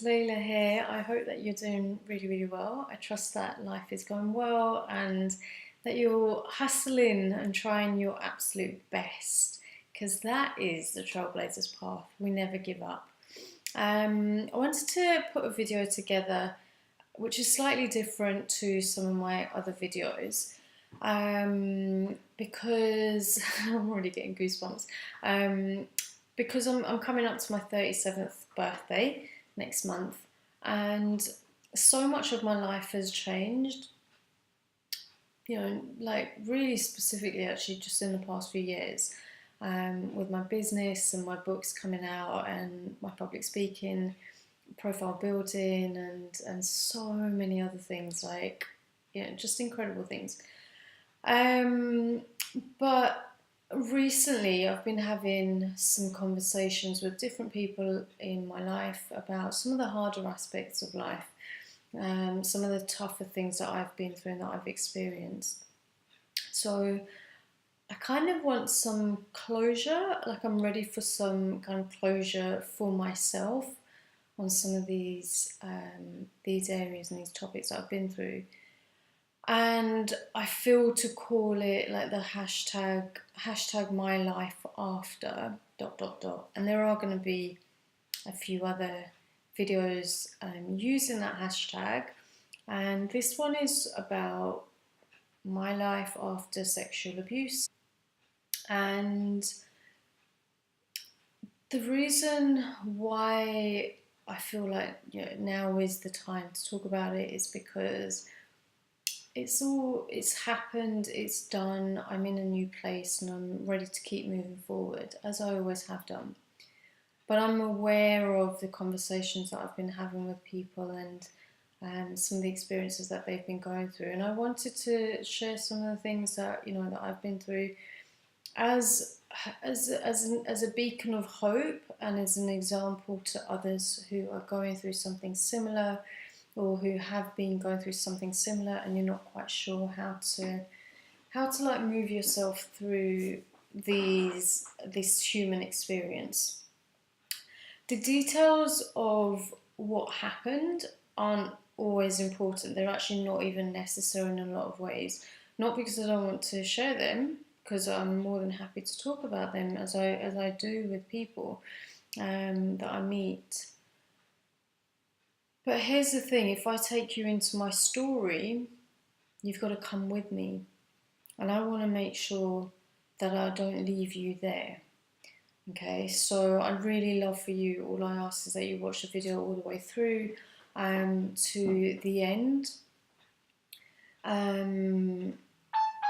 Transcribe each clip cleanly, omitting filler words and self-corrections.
it's Leila here. I hope that you're doing really well. I trust that life is going well and that you're hustling and trying your absolute best, because that is the trailblazers path. We never give up. I wanted to put a video together which is slightly different to some of my other videos, because I'm already getting goosebumps. Because I'm coming up to my 37th birthday next month, and so much of my life has changed, you know, like really specifically actually just in the past few years, with my business and my books coming out and my public speaking, profile building, and so many other things, like, you know, just incredible things. But recently I've been having some conversations with different people in my life about some of the harder aspects of life, some of the tougher things that I've been through and that I've experienced. So I kind of want some closure, like I'm ready for some kind of closure for myself on some of these areas and these topics that I've been through. And I feel to call it like the hashtag my life after ... And there are going to be a few other videos using that hashtag. And this one is about my life after sexual abuse. And the reason why I feel like, you know, now is the time to talk about it is because it's happened, it's done, I'm in a new place and I'm ready to keep moving forward, as I always have done. But I'm aware of the conversations that I've been having with people and some of the experiences that they've been going through. And I wanted to share some of the things that, you know, that I've been through as a beacon of hope and as an example to others who are going through something similar, or who have been going through something similar and you're not quite sure how to like move yourself through this human experience. The details of what happened aren't always important. They're actually not even necessary in a lot of ways. Not because I don't want to share them, because I'm more than happy to talk about them as I do with people that I meet. But here's the thing, if I take you into my story, you've got to come with me. And I want to make sure that I don't leave you there. Okay, so I'd really love for you, all I ask is that you watch the video all the way through to the end.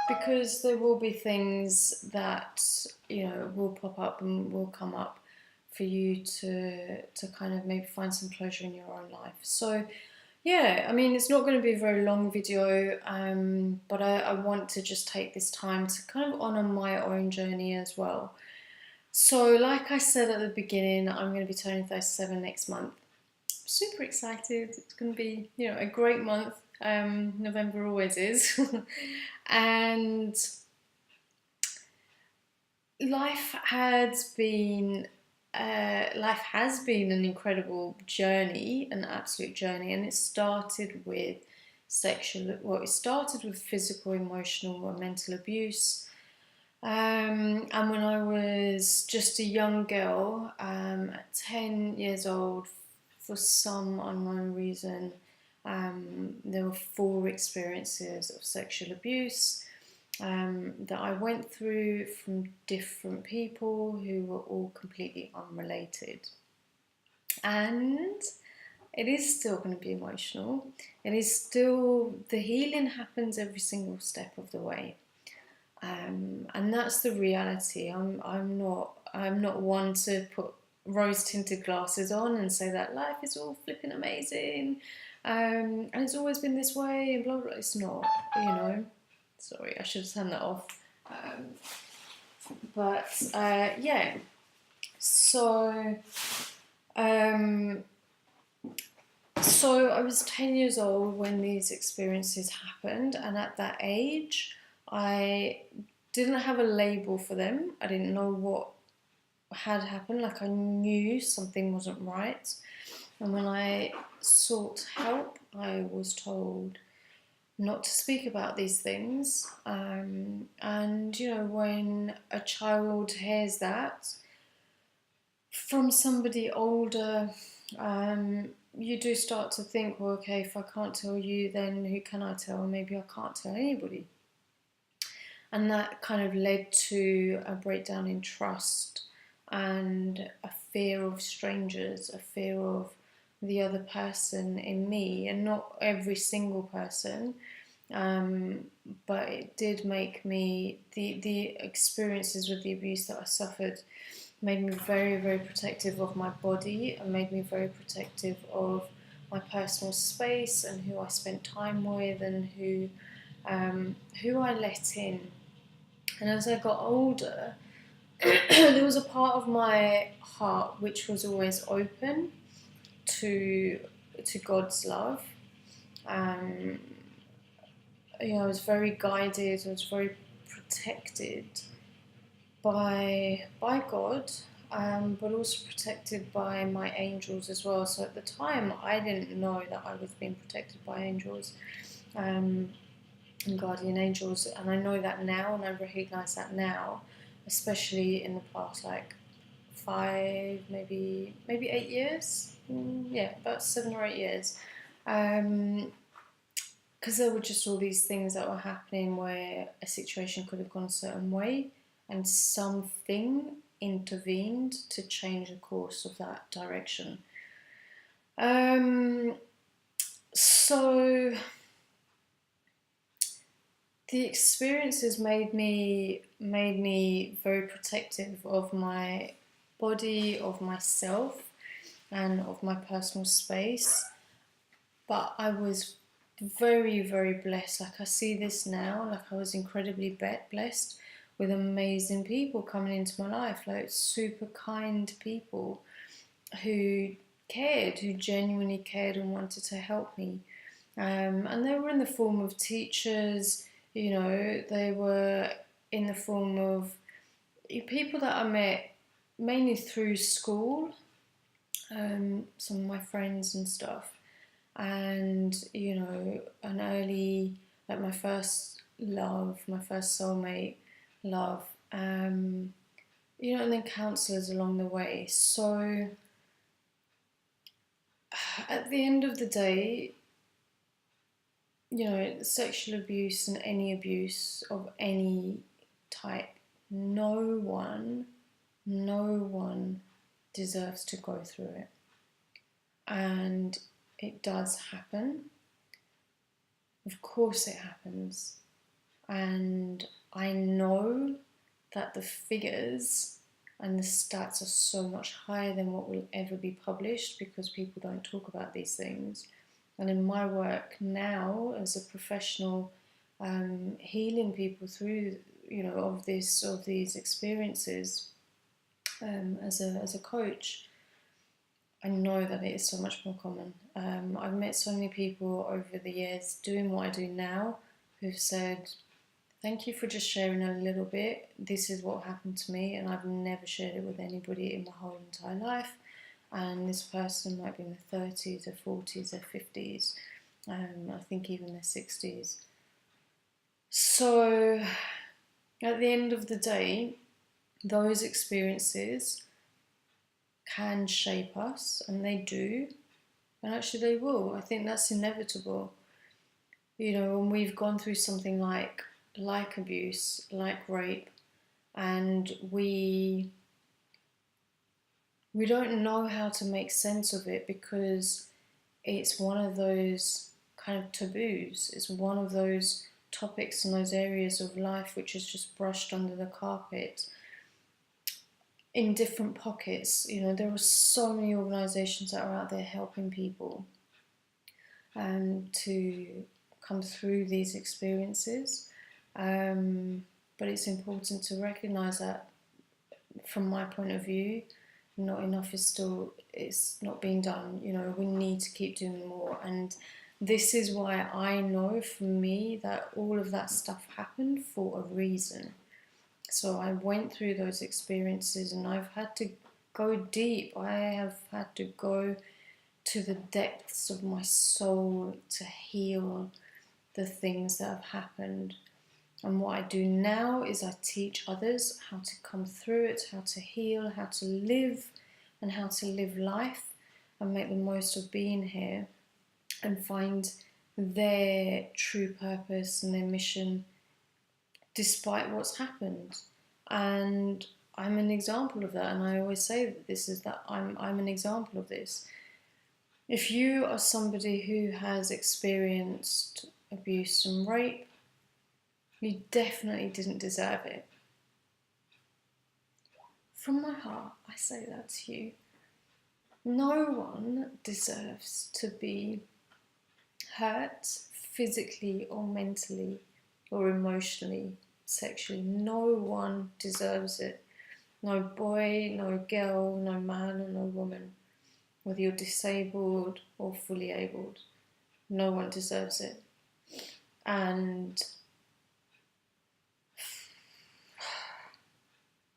Because there will be things that, you know, will pop up and will come up for you to kind of maybe find some closure in your own life. So yeah, I mean, it's not going to be a very long video, but I want to just take this time to kind of honour my own journey as well. So like I said at the beginning, I'm going to be turning 37 next month. I'm super excited. It's going to be, you know, a great month. November always is. And life has been an incredible journey, an absolute journey, and it started with it started with physical, emotional, and mental abuse. And when I was just a young girl, at 10 years old, for some unknown reason, there were 4 experiences of sexual abuse that I went through from different people who were all completely unrelated. And it is still going to be emotional. It is still, the healing happens every single step of the way. And that's the reality. I'm not one to put rose-tinted glasses on and say that life is all flipping amazing, and it's always been this way and blah blah. It's not, you know. Sorry, I should have turned that off. Yeah. So I was 10 years old when these experiences happened, and at that age, I didn't have a label for them. I didn't know what had happened. Like, I knew something wasn't right. And when I sought help, I was told not to speak about these things. And, you know, when a child hears that from somebody older, you do start to think, well, okay, if I can't tell you, then who can I tell? Maybe I can't tell anybody. And that kind of led to a breakdown in trust and a fear of strangers, a fear of the other person in me, and not every single person. But it did make me, the experiences with the abuse that I suffered made me very, very protective of my body, and made me very protective of my personal space and who I spent time with, and who I let in. And as I got older, there was a part of my heart which was always open to God's love. You know, I was very guided, I was very protected by God, but also protected by my angels as well. So at the time, I didn't know that I was being protected by angels. And guardian angels, and I know that now, and I recognise that now, especially in the past like 5, maybe 8 years. Yeah, about 7 or 8 years. Because there were just all these things that were happening where a situation could have gone a certain way, and something intervened to change the course of that direction. So the experiences made me very protective of my body, of myself, and of my personal space. But I was very, very blessed. Like, I see this now, like I was incredibly blessed with amazing people coming into my life, like super kind people who cared, who genuinely cared and wanted to help me. And they were in the form of teachers, you know, they were in the form of people that I met mainly through school, some of my friends and stuff. And, you know, an early, like my first love, my first soulmate love, you know, and then counsellors along the way. So at the end of the day, you know, sexual abuse and any abuse of any type, no one deserves to go through it. And it does happen. Of course it happens. And I know that the figures and the stats are so much higher than what will ever be published, because people don't talk about these things. And in my work now as a professional, healing people through, you know, of these experiences, as a coach, I know that it is so much more common. I've met so many people over the years doing what I do now who've said, thank you for just sharing a little bit. This is what happened to me, and I've never shared it with anybody in my whole entire life. And this person might be in their 30s, their 40s, their 50s, I think even their 60s. So at the end of the day, those experiences can shape us, and they do, and actually they will. I think that's inevitable. You know, when we've gone through something like abuse, like rape, and we don't know how to make sense of it, because it's one of those kind of taboos. It's one of those topics and those areas of life which is just brushed under the carpet in different pockets. You know, there are so many organisations that are out there helping people to come through these experiences. But it's important to recognise that, from my point of view, not enough it's not being done. You know, we need to keep doing more. And this is why I know for me that all of that stuff happened for a reason. So I went through those experiences, and I've had to go deep. I have had to go to the depths of my soul to heal the things that have happened. And what I do now is I teach others how to come through it, how to heal, how to live, and how to live life and make the most of being here and find their true purpose and their mission despite what's happened. And I'm an example of that, and I always say that this is that I'm an example of this. If you are somebody who has experienced abuse and rape, you definitely didn't deserve it. From my heart, I say that to you. No one deserves to be hurt physically or mentally or emotionally, sexually. No one deserves it. No boy, no girl, no man or no woman. Whether you're disabled or fully abled, no one deserves it. And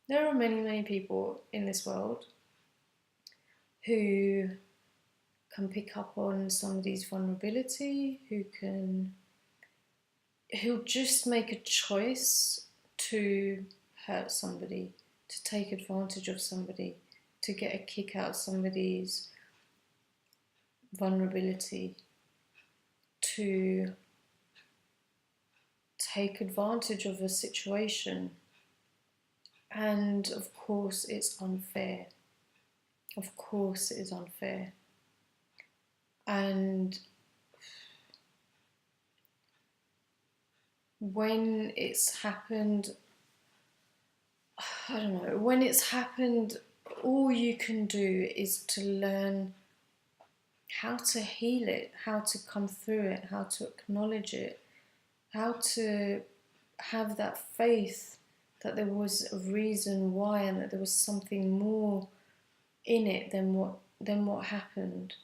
there are many, many people in this world who can pick up on somebody's vulnerability, who'll just make a choice to hurt somebody, to take advantage of somebody, to get a kick out of somebody's vulnerability, to take advantage of a situation. And of course it's unfair. Of course it is unfair. And when it's happened, I don't know, when it's happened, all you can do is to learn how to heal it, how to come through it, how to acknowledge it, how to have that faith that there was a reason why and that there was something more in it than what happened.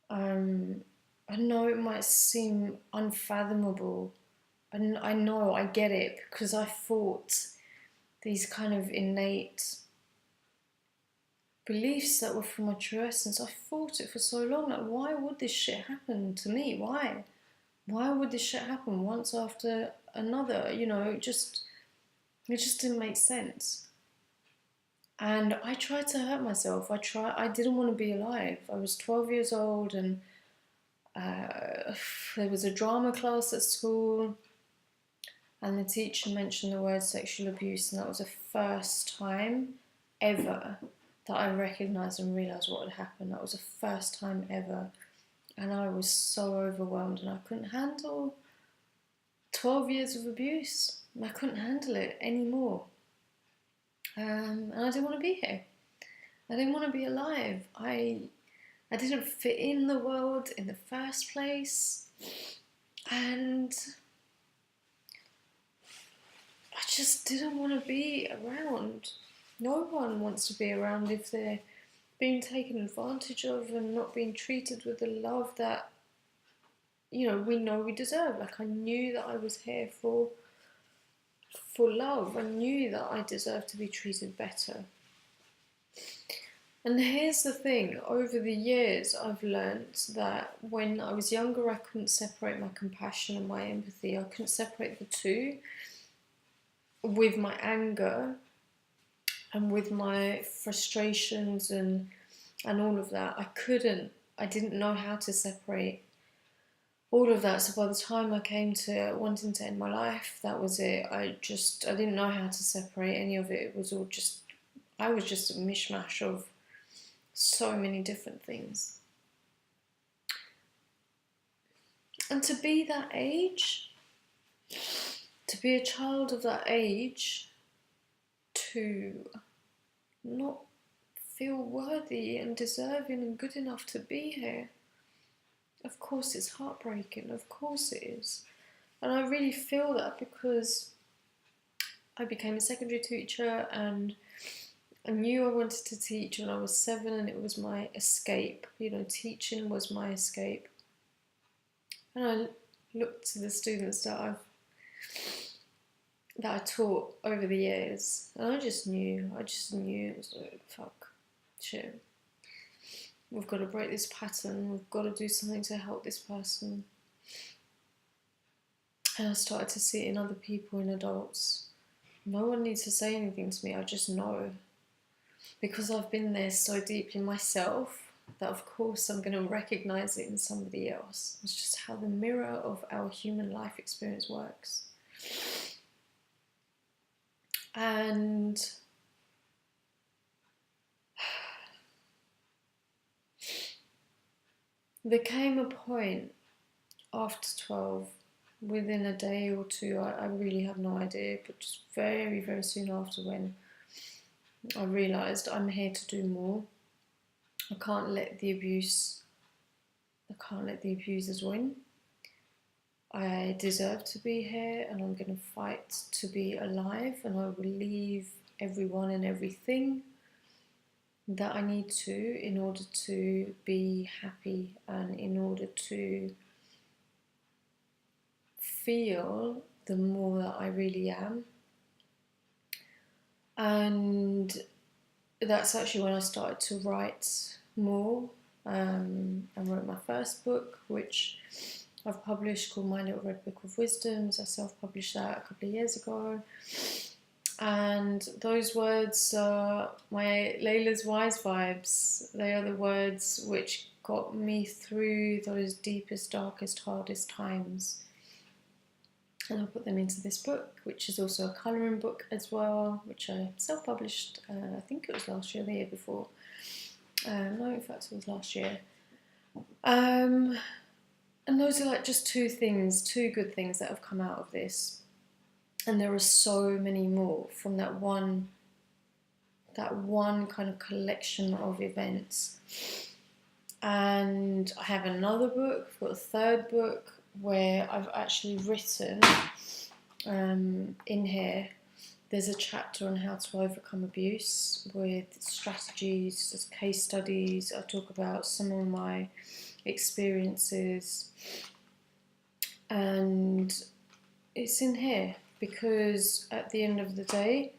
I know it might seem unfathomable, and I know I get it because I fought these kind of innate beliefs that were from my true essence. I fought it for so long. Like, why would this shit happen to me? Why? Why would this shit happen once after another? You know, it just didn't make sense. And I tried to hurt myself. I didn't want to be alive. I was 12 years old and there was a drama class at school and the teacher mentioned the word sexual abuse, and that was the first time ever that I recognised and realised what had happened. That was the first time ever. And I was so overwhelmed and I couldn't handle 12 years of abuse. I couldn't handle it anymore. And I didn't want to be here. I didn't want to be alive. I didn't fit in the world in the first place. And I just didn't want to be around. No one wants to be around if they're being taken advantage of and not being treated with the love that, you know we deserve. Like, I knew that I was here for love. I knew that I deserved to be treated better. And here's the thing, over the years I've learnt that when I was younger I couldn't separate my compassion and my empathy. I couldn't separate the two. With my anger and with my frustrations and all of that, I didn't know how to separate all of that. So by the time I came to wanting to end my life, that was it. I didn't know how to separate any of it. It was all I was just a mishmash of so many different things. And to be that age, to be a child of that age, to not feel worthy and deserving and good enough to be here, of course it's heartbreaking, of course it is. And I really feel that because I became a secondary teacher and I knew I wanted to teach when I was 7 and it was my escape. Teaching was my escape. And I looked to the students that I taught over the years, and I just knew it was like, fuck, shit. we've got to break this pattern, we've got to do something to help this person. And I started to see it in other people, in adults. No one needs to say anything to me, I just know. Because I've been there so deeply myself, that of course I'm going to recognize it in somebody else. It's just how the mirror of our human life experience works. And there came a point after 12, within a day or two, I really have no idea, but just very, very soon after, when I realised I'm here to do more. I can't let the abusers win. I deserve to be here, and I'm going to fight to be alive, and I will leave everyone and everything that I need to in order to be happy and in order to feel the more that I really am. And that's actually when I started to write more. I wrote my first book, which I've published, called My Little Red Book of Wisdoms. I self-published that a couple of years ago. And those words are my Leila's wise vibes. They are the words which got me through those deepest, darkest, hardest times. And I put them into this book, which is also a colouring book as well, which I self-published, I think it was last year, the year before. No, in fact it was last year. And those are like just two good things that have come out of this. And there are so many more from that one kind of collection of events. And I have another book, I've got a third book, where I've actually written in here, there's a chapter on how to overcome abuse with strategies, case studies. I talk about some of my experiences, and it's in here because at the end of the day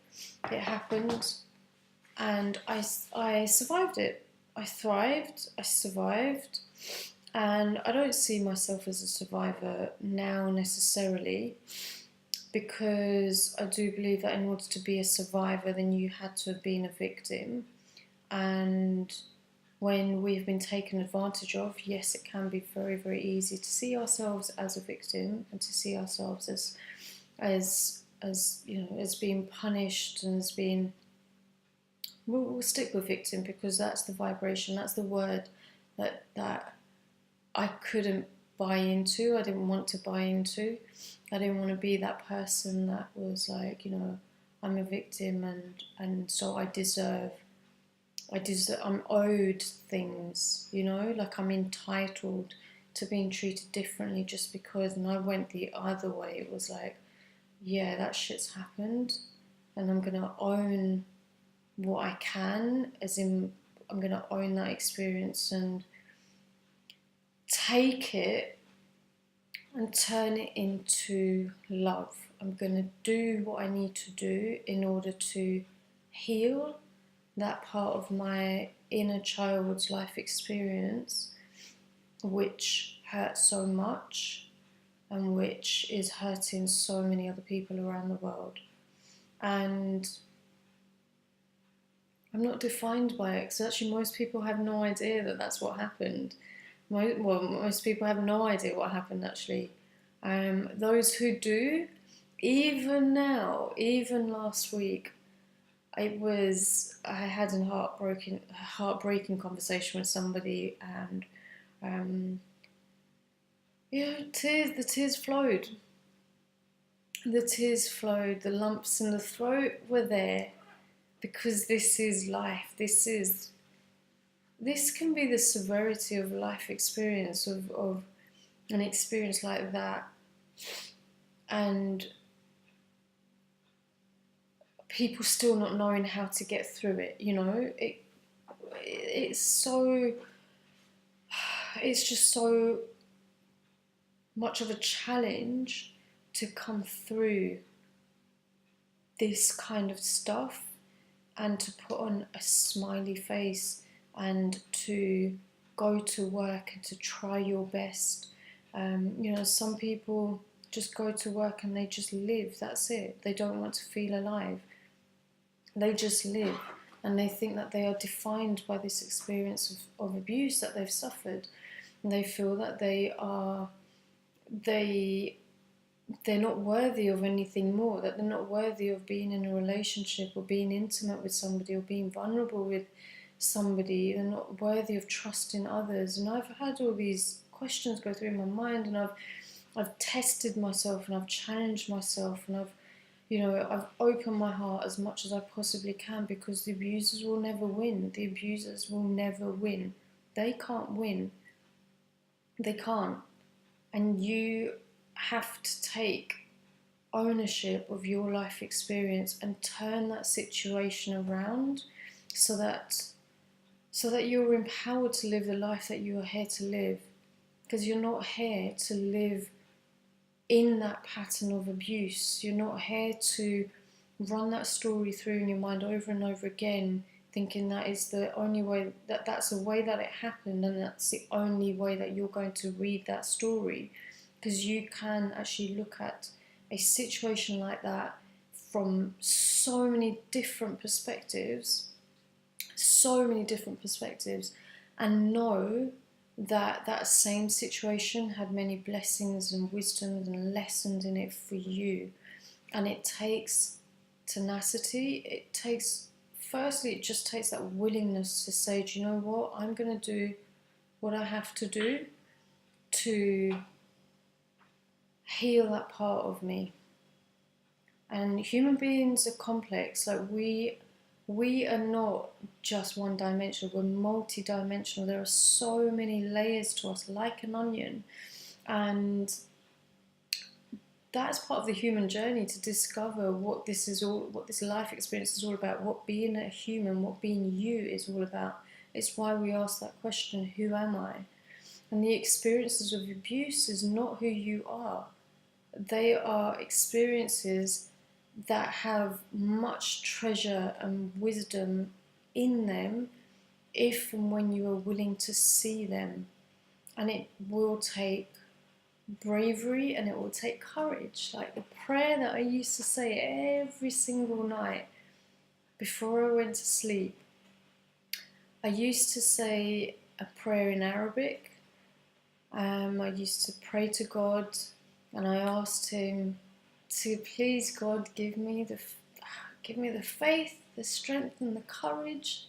it happened and I survived it. I thrived, I survived. And I don't see myself as a survivor now necessarily, because I do believe that in order to be a survivor, then you had to have been a victim. And when we've been taken advantage of, yes, it can be very, very easy to see ourselves as a victim and to see ourselves as you know, as being punished and as being. We'll stick with victim because that's the vibration, that's the word that I couldn't buy into, I didn't want to buy into. I didn't want to be that person that was like, you know, I'm a victim and so I'm owed things, you know, like I'm entitled to being treated differently just because. And I went the other way. It was like, yeah, that shit's happened and I'm going to own what I can, as in I'm going to own that experience and take it and turn it into love. I'm going to do what I need to do in order to heal that part of my inner child's life experience, which hurts so much and which is hurting so many other people around the world. And I'm not defined by it, because actually most people have no idea that that's what happened. Most people have no idea what happened actually. Those who do, even now, even last week, I had a heartbreaking conversation with somebody, and the tears flowed. The tears flowed, the lumps in the throat were there, because this is life. This can be the severity of life experience, of an experience like that. And people still not knowing how to get through it, you know? It's just so much of a challenge to come through this kind of stuff and to put on a smiley face and to go to work and to try your best. You know, some people just go to work and they just live, that's it. They don't want to feel alive. They just live, and they think that they are defined by this experience of abuse that they've suffered. And they feel that they're not worthy of anything more, that they're not worthy of being in a relationship or being intimate with somebody or being vulnerable with somebody. They're not worthy of trusting others. And I've had all these questions go through my mind, and I've tested myself, and I've challenged myself, and I've opened my heart as much as I possibly can, because the abusers will never win. The abusers will never win. They can't win. They can't. And you have to take ownership of your life experience and turn that situation around so that you're empowered to live the life that you are here to live. Because you're not here to live in that pattern of abuse. You're not here to run that story through in your mind over and over again, thinking that is the only way, that's the way that it happened, and that's the only way that you're going to read that story. Because you can actually look at a situation like that from so many different perspectives, and know that that same situation had many blessings and wisdoms and lessons in it for you. And it takes tenacity. It just takes that willingness to say, do you know what, I'm going to do what I have to do to heal that part of me. And human beings are complex. Like we are not just one dimensional, we're multi-dimensional. There are so many layers to us, like an onion. And that's part of the human journey, to discover what this life experience is all about, what being a human, what being you is all about. It's why we ask that question, who am I? And the experiences of abuse is not who you are. They are experiences that have much treasure and wisdom in them if and when you are willing to see them. And it will take bravery and it will take courage. Like the prayer that I used to say every single night before I went to sleep, I used to say a prayer in Arabic. I used to pray to God, and I asked him to please, God, give me the faith, the strength and the courage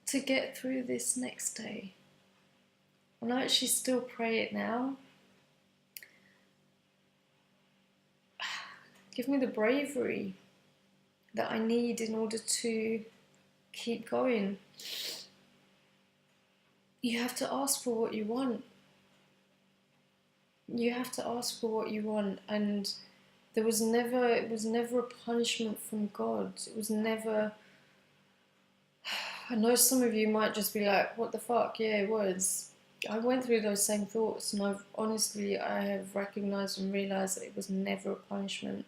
to get through this next day. And I actually still pray it now. Give me the bravery that I need in order to keep going. You have to ask for what you want. You have to ask for what you want, and it was never a punishment from God. It was never. I know some of you might just be like, what the fuck? Yeah, it was. I went through those same thoughts, and I have recognized and realized that it was never a punishment.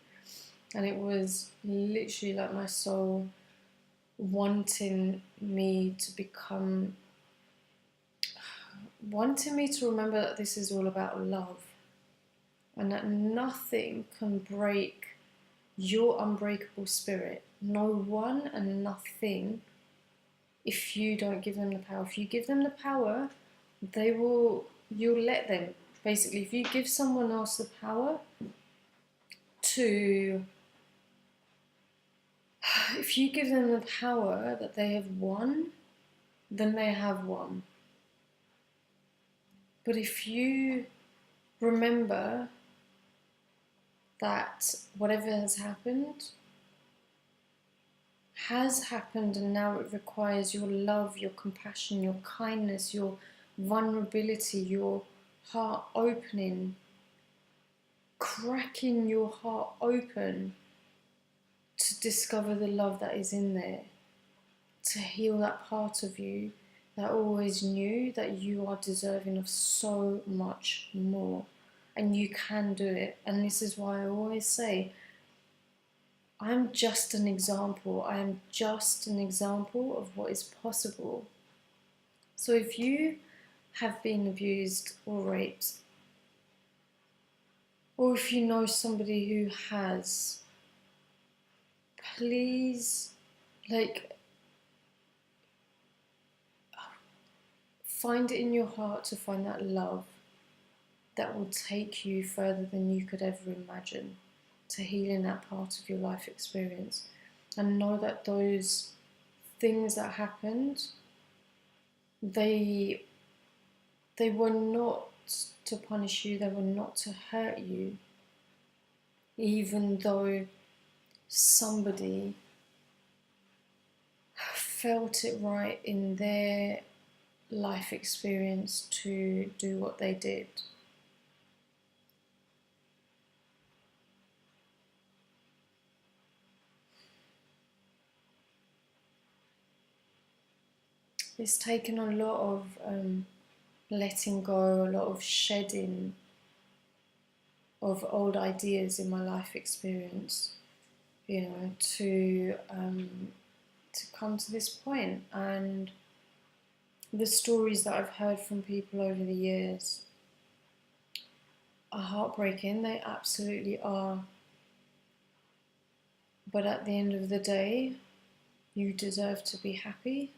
And it was literally like my soul wanting me to remember that this is all about love. And that nothing can break your unbreakable spirit. No one and nothing, if you don't give them the power. If you give them the power, you'll let them. Basically, if you give someone else the power if you give them the power that they have won, then they have won. But if you remember that whatever has happened, and now it requires your love, your compassion, your kindness, your vulnerability, your heart opening, cracking your heart open to discover the love that is in there, to heal that part of you that always knew that you are deserving of so much more. And you can do it. And this is why I always say, I'm just an example. I am just an example of what is possible. So if you have been abused or raped, or if you know somebody who has, please, like, find it in your heart to find that love that will take you further than you could ever imagine to healing that part of your life experience. And know that those things that happened, they were not to punish you, they were not to hurt you, even though somebody felt it right in their life experience to do what they did. It's taken a lot of letting go, a lot of shedding of old ideas in my life experience, you know, to come to this point. And the stories that I've heard from people over the years are heartbreaking, they absolutely are. But at the end of the day, you deserve to be happy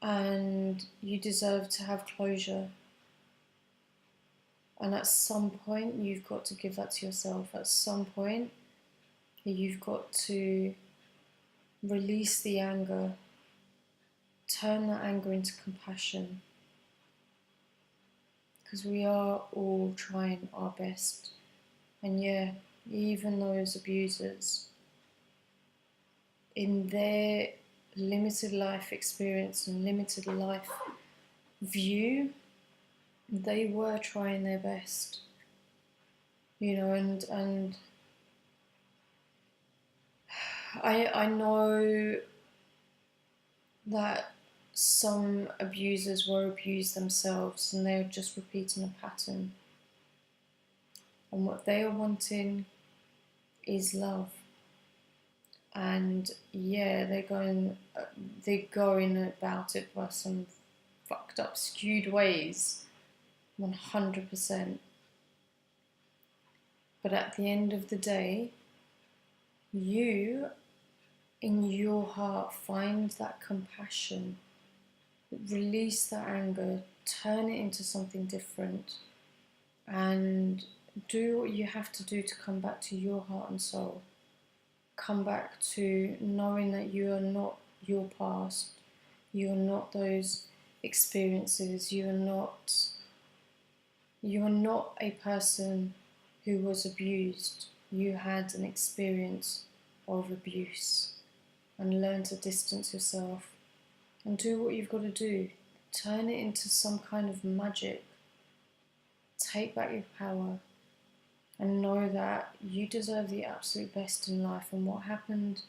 and you deserve to have closure. And at some point, you've got to give that to yourself. At some point, you've got to release the anger, turn that anger into compassion, because we are all trying our best. And yeah, even those abusers, in their limited life experience and limited life view, they were trying their best, you know, and I know that some abusers were abused themselves and they're just repeating a pattern. And what they are wanting is love. And yeah, they're going about it by some fucked up, skewed ways, 100%. But at the end of the day, you, in your heart, find that compassion, release that anger, turn it into something different, and do what you have to do to come back to your heart and soul. Come back to knowing that you are not your past, you are not those experiences, you are not a person who was abused. You had an experience of abuse, and learn to distance yourself and do what you've got to do. Turn it into some kind of magic. Take back your power and know that you deserve the absolute best in life, and what happened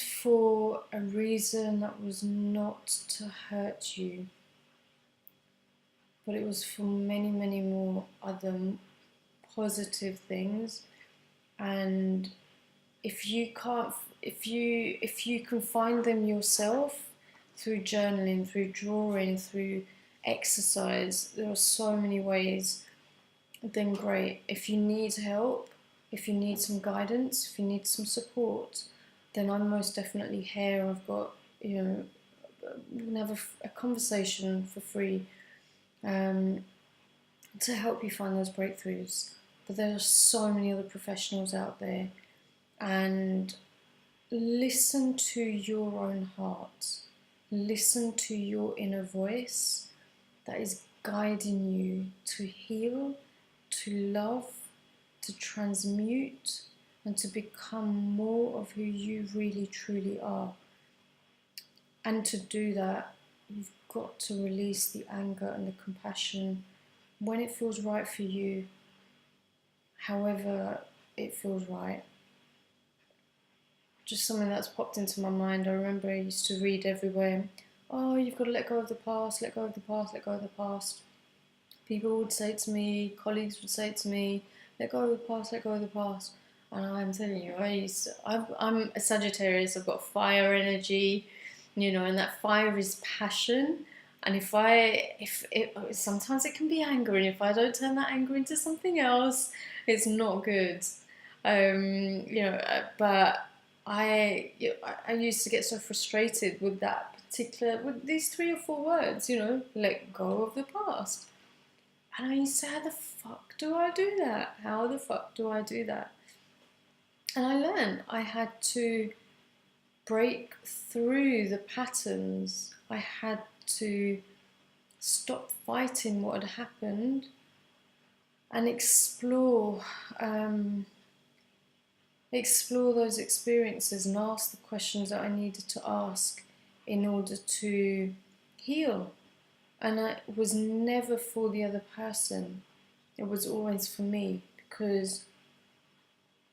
for a reason that was not to hurt you, but it was for many, many more other positive things. And if you can find them yourself through journaling, through drawing, through exercise, there are so many ways, then great. If you need help, if you need some guidance, if you need some support, then I'm most definitely here. I've got, you know, we can have a conversation for free to help you find those breakthroughs. But there are so many other professionals out there, and listen to your own heart. Listen to your inner voice that is guiding you to heal, to love, to transmute, and to become more of who you really truly are. And to do that, you've got to release the anger and the compassion when it feels right for you, however it feels right. Just something that's popped into my mind. I remember I used to read everywhere, oh, you've got to let go of the past, let go of the past, let go of the past. People would say to me, colleagues would say to me, let go of the past, let go of the past. And I'm telling you, I'm a Sagittarius, I've got fire energy, and that fire is passion. And sometimes it can be anger, and if I don't turn that anger into something else, it's not good. But I used to get so frustrated with with these 3 or 4 words, let go of the past. And I used to say, how the fuck do I do that? How the fuck do I do that? And I learned I had to break through the patterns. I had to stop fighting what had happened and explore those experiences and ask the questions that I needed to ask in order to heal. And it was never for the other person. It was always for me, because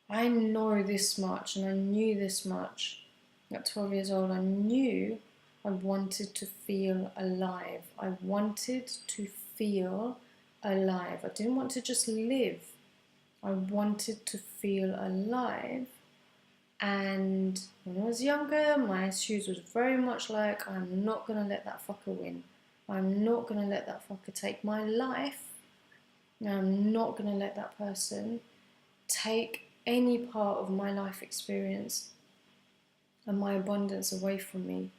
I know this much, and I knew this much. At 12 years old, I knew I wanted to feel alive. I wanted to feel alive. I didn't want to just live. I wanted to feel alive. And when I was younger, my attitude was very much like, I'm not going to let that fucker win. I'm not going to let that fucker take my life. I'm not going to let that person take any part of my life experience and my abundance away from me.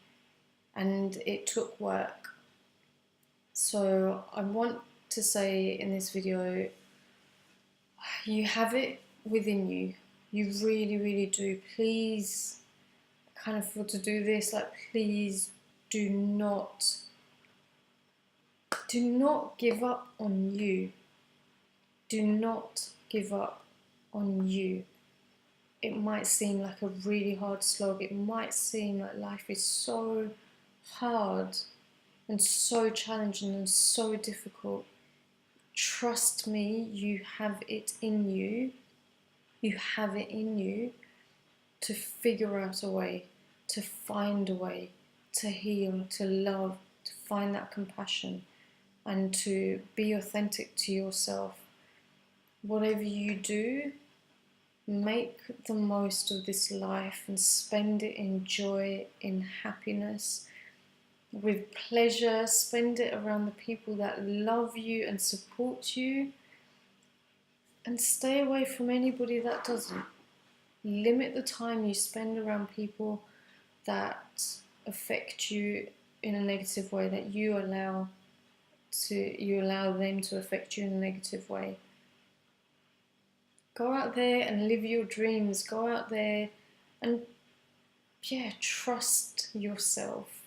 And it took work. So I want to say in this video, you have it within you. You really, really do. Please, I can't afford to do this. Please do not give up on you. Do not give up on you. It might seem like a really hard slog. It might seem like life is so hard and so challenging and so difficult. Trust me, you have it in you. You have it in you to figure out a way, to find a way, to heal, to love, to find that compassion, and to be authentic to yourself. Whatever you do, make the most of this life and spend it in joy, in happiness, with pleasure. Spend it around the people that love you and support you, and stay away from anybody that doesn't. Limit the time you spend around people that affect you in a negative way, that you allow them to affect you in a negative way. Go out there and live your dreams. Go out there and trust yourself.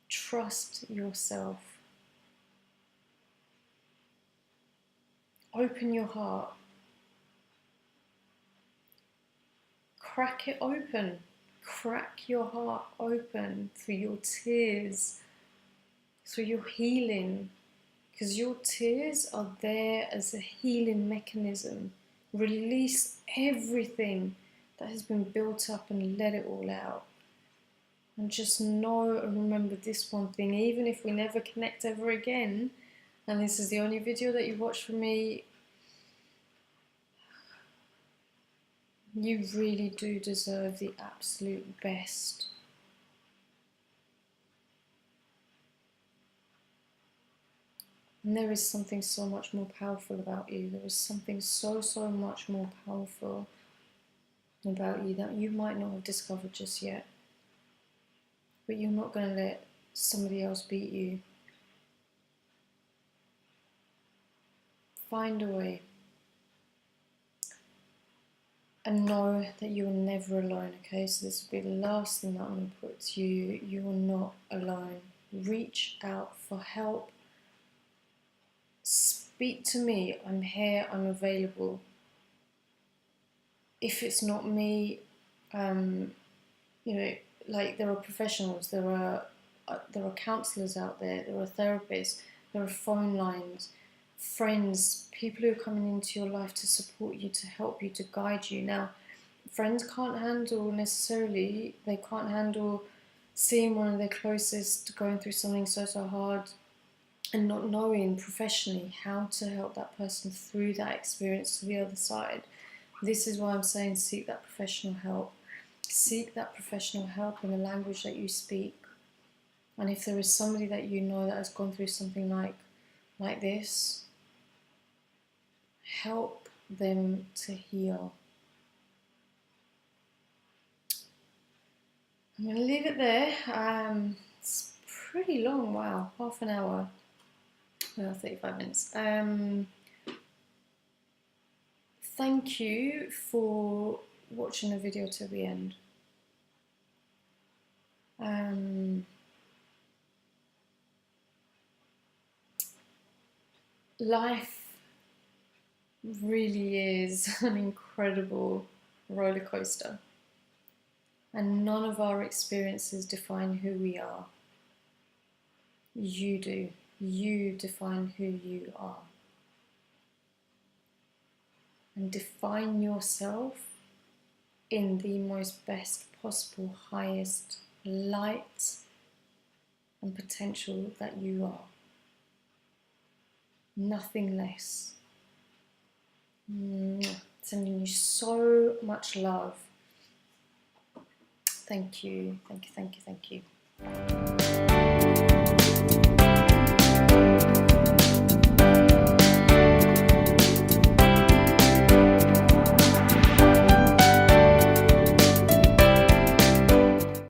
Trust yourself. Open your heart. Crack it open. Crack your heart open through your tears, through your healing. Because your tears are there as a healing mechanism. Release everything that has been built up and let it all out. And just know and remember this one thing, even if we never connect ever again, and this is the only video that you watch from me, you really do deserve the absolute best. And there is something so much more powerful about you. There is something so, so much more powerful about you that you might not have discovered just yet. But you're not going to let somebody else beat you. Find a way. And know that you are never alone, okay? So this will be the last thing that I'm going to put to you. You are not alone. Reach out for help. Speak to me. I'm here. I'm available. If it's not me, there are professionals. There are counsellors out there. There are therapists. There are phone lines. Friends, people who are coming into your life to support you, to help you, to guide you. Now, friends can't handle seeing one of their closest going through something so, so hard and not knowing professionally how to help that person through that experience to the other side. This is why I'm saying seek that professional help. Seek that professional help in the language that you speak. And if there is somebody that you know that has gone through something like this, help them to heal. I'm going to leave it there. It's pretty long, wow, half an hour, well, 35 minutes. Thank you for watching the video to the end. Life really is an incredible roller coaster, and none of our experiences define who we are. You do. You define who you are. And define yourself in the most best possible, highest light and potential that you are. Nothing less. Sending you so much love. Thank you, thank you, thank you, thank you.